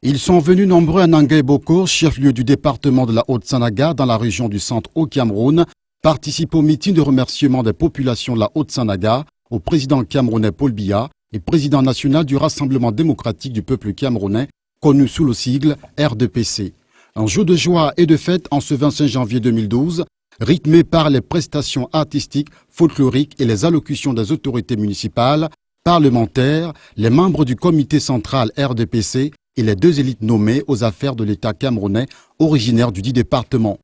Ils sont venus nombreux à Nangaï-Boko, chef-lieu du département de la Haute-Sanaga, dans la région du centre au Cameroun, participer au meeting de remerciement des populations de la Haute-Sanaga au président camerounais Paul Biya et président national du Rassemblement démocratique du peuple camerounais, connu sous le sigle RDPC. Un jour de joie et de fête en ce 25 janvier 2012, rythmé par les prestations artistiques, folkloriques et les allocutions des autorités municipales, parlementaires, les membres du comité central RDPC et les deux élites nommées aux affaires de l'État camerounais originaires du dit département.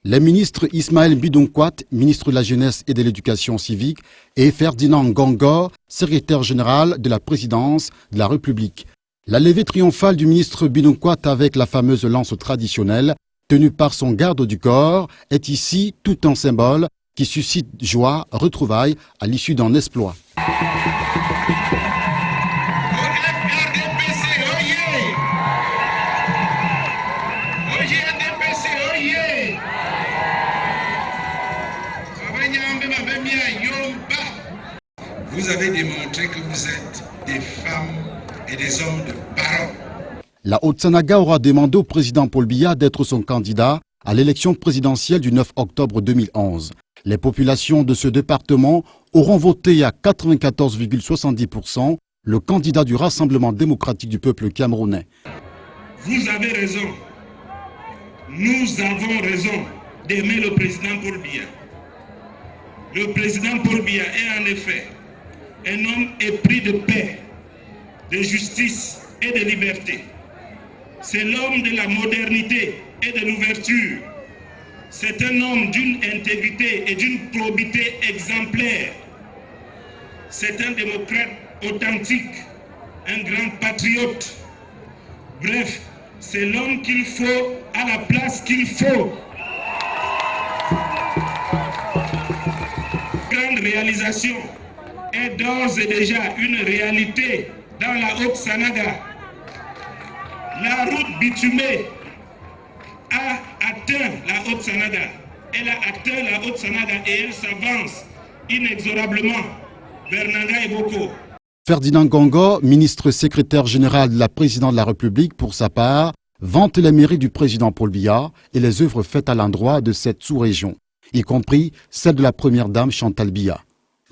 Les ministres Ismaël Bidonkwat, ministre de la Jeunesse et de l'Éducation civique, et Ferdinand Ngongor, secrétaire général de la présidence de la République. La levée triomphale du ministre Bidonkwat avec la fameuse lance traditionnelle, tenue par son garde du corps, est ici tout un symbole qui suscite joie, retrouvailles à l'issue d'un exploit. Vous avez démontré que vous êtes des femmes et des hommes de parole. La Haute-Sanaga aura demandé au président Paul Biya d'être son candidat à l'élection présidentielle du 9 octobre 2011. Les populations de ce département auront voté à 94,70% le candidat du Rassemblement démocratique du peuple camerounais. Vous avez raison. Nous avons raison d'aimer le président Paul Biya. Le président Paul Biya est en effet un homme épris de paix, de justice et de liberté. C'est l'homme de la modernité et de l'ouverture. C'est un homme d'une intégrité et d'une probité exemplaire. C'est un démocrate authentique, un grand patriote. Bref, c'est l'homme qu'il faut à la place qu'il faut. Grande réalisation est d'ores et déjà une réalité dans la Haute-Sanaga. La route bitumée a atteint la Haute-Sanaga. Elle a atteint la Haute-Sanaga et elle s'avance inexorablement vers Nangaï-Boko. Ferdinand Ngongor, ministre secrétaire général de la présidence de la République, pour sa part, vante les mérites du président Paul Biya et les œuvres faites à l'endroit de cette sous-région, y compris celle de la première dame Chantal Biya.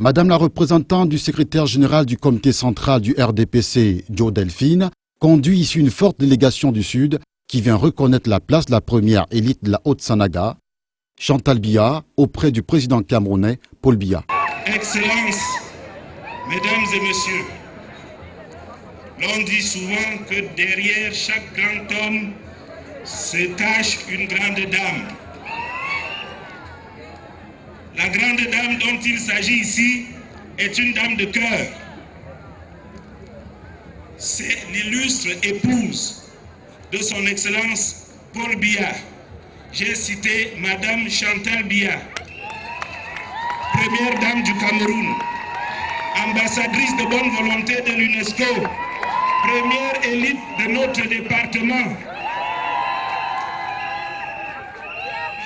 Madame la représentante du secrétaire général du comité central du RDPC, Joe Delphine, conduit ici une forte délégation du Sud qui vient reconnaître la place de la première élite de la Haute-Sanaga, Chantal Biya, auprès du président camerounais Paul Biya. Excellences, mesdames et messieurs, l'on dit souvent que derrière chaque grand homme se cache une grande dame. La grande dame dont il s'agit ici est une dame de cœur. C'est l'illustre épouse de son Excellence Paul Biya. J'ai cité Madame Chantal Biya, première dame du Cameroun, ambassadrice de bonne volonté de l'UNESCO, première élite de notre département.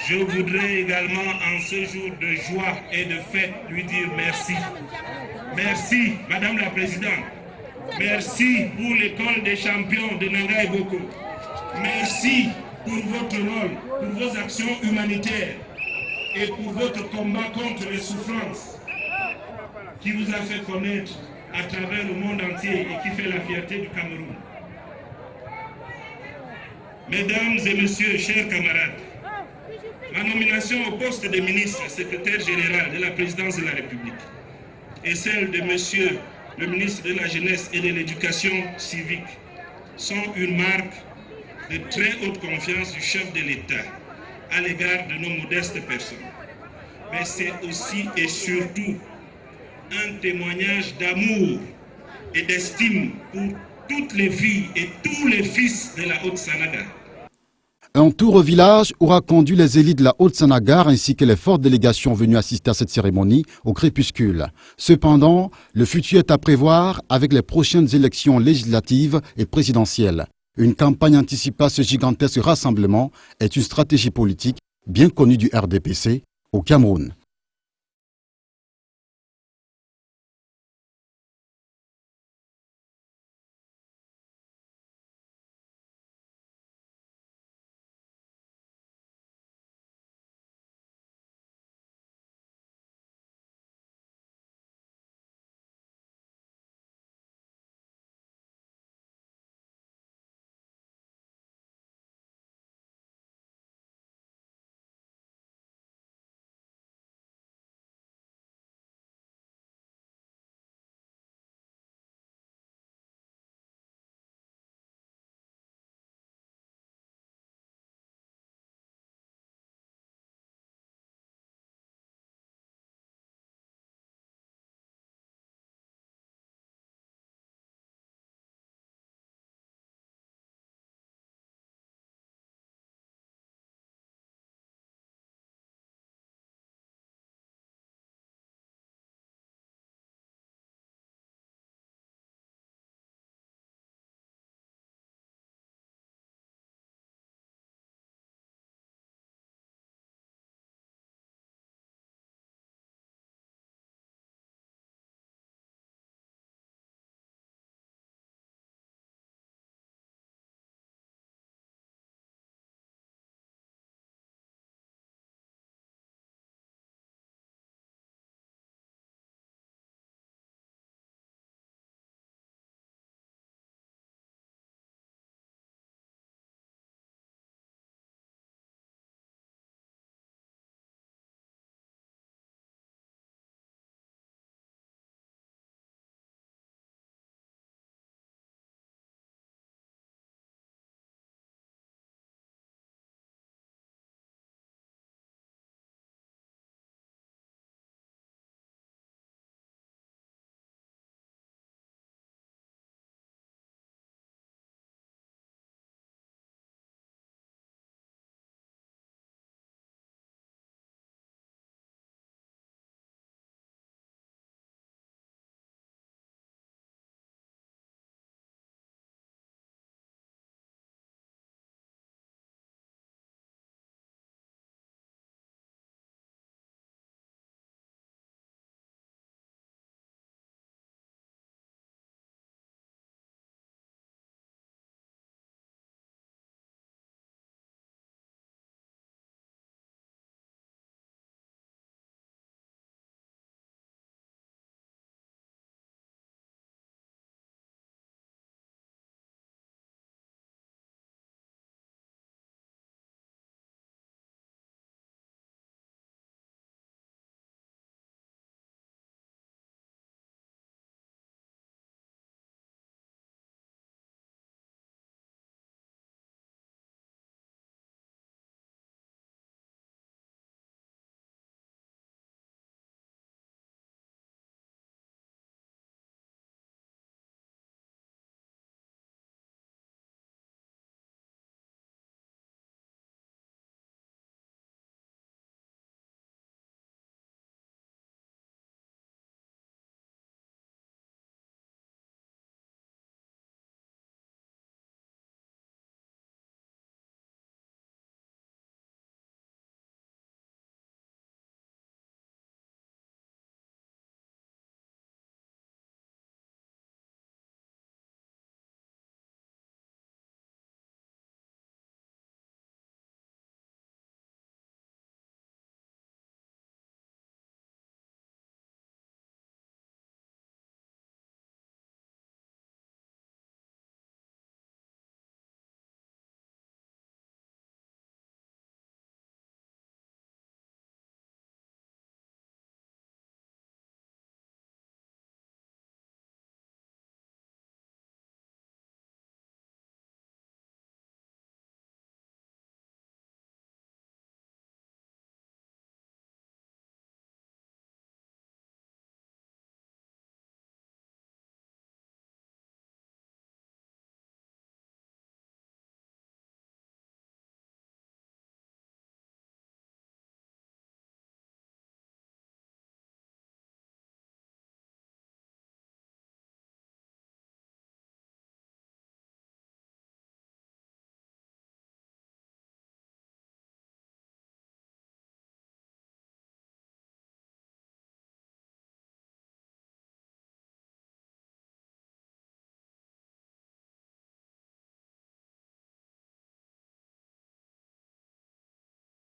Je voudrais également, en ce jour de joie et de fête, lui dire merci. Merci, Madame la Présidente. Merci pour l'école des champions de Nangaï-Boko. Merci pour votre rôle, pour vos actions humanitaires et pour votre combat contre les souffrances qui vous a fait connaître à travers le monde entier et qui fait la fierté du Cameroun. Mesdames et messieurs, chers camarades, ma nomination au poste de ministre secrétaire général de la présidence de la République et celle de monsieur le ministre de la Jeunesse et de l'Éducation civique sont une marque de très haute confiance du chef de l'État à l'égard de nos modestes personnes. Mais c'est aussi et surtout un témoignage d'amour et d'estime pour toutes les filles et tous les fils de la Haute-Sanaga. Un tour au village aura conduit les élites de la Haute-Sanaga ainsi que les fortes délégations venues assister à cette cérémonie au crépuscule. Cependant, le futur est à prévoir avec les prochaines élections législatives et présidentielles. Une campagne anticipée à ce gigantesque rassemblement est une stratégie politique bien connue du RDPC au Cameroun.